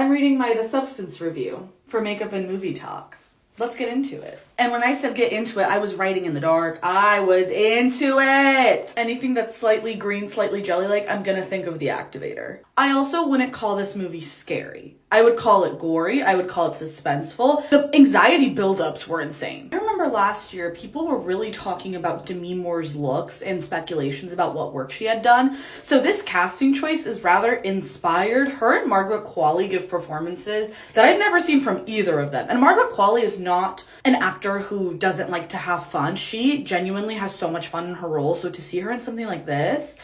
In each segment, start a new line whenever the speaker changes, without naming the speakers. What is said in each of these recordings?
I'm reading my The Substance review for Makeup and Movie Talk. Let's get into it. And when I said get into it, I was writing in the dark. I was into it. Anything that's slightly green, slightly jelly-like, I'm gonna think of The Activator. I also wouldn't call this movie scary. I would call it gory. I would call it suspenseful. The anxiety buildups were insane. I remember last year, people were really talking about Demi Moore's looks and speculations about what work she had done. So this casting choice is rather inspired. Her and Margaret Qualley give performances that I've never seen from either of them. And Margaret Qualley is not an actor who doesn't like to have fun. She genuinely has so much fun in her role. So to see her in something like this,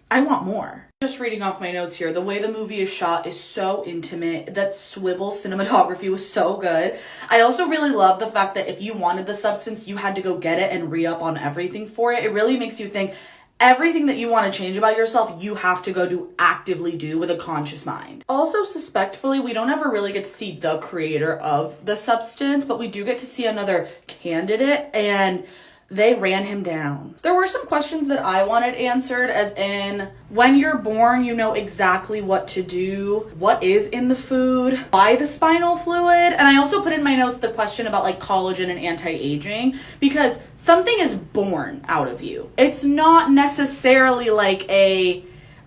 I want more. Just reading off my notes here, the way the movie is shot is so intimate. That swivel cinematography was so good. I also really love the fact that if you wanted The Substance, you had to go get it and re-up on everything for it. It really makes you think everything that you want to change about yourself, you have to actively do with a conscious mind. Also, suspectfully, we don't ever really get to see the creator of The Substance, but we do get to see another candidate, and they ran him down. There were some questions that I wanted answered, as in, when you're born, you know exactly what to do, what is in the food, why the spinal fluid, and I also put in my notes the question about like collagen and anti-aging, because something is born out of you. It's not necessarily like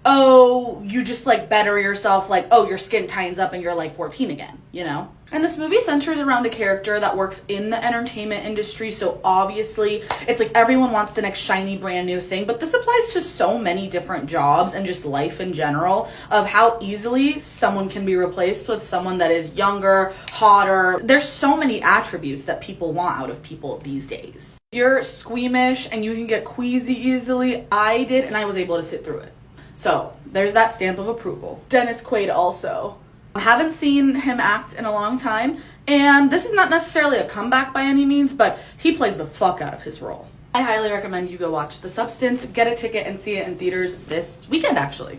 oh, you just like better yourself, like, oh, your skin tightens up and you're like 14 again, you know? And this movie centers around a character that works in the entertainment industry, so obviously it's like everyone wants the next shiny brand new thing, but this applies to so many different jobs and just life in general, of how easily someone can be replaced with someone that is younger, hotter. There's so many attributes that people want out of people these days. If you're squeamish and you can get queasy easily, I did, and I was able to sit through it. So there's that stamp of approval. Dennis Quaid also. I haven't seen him act in a long time, and this is not necessarily a comeback by any means, but he plays the fuck out of his role. I highly recommend you go watch The Substance, get a ticket, and see it in theaters this weekend, actually.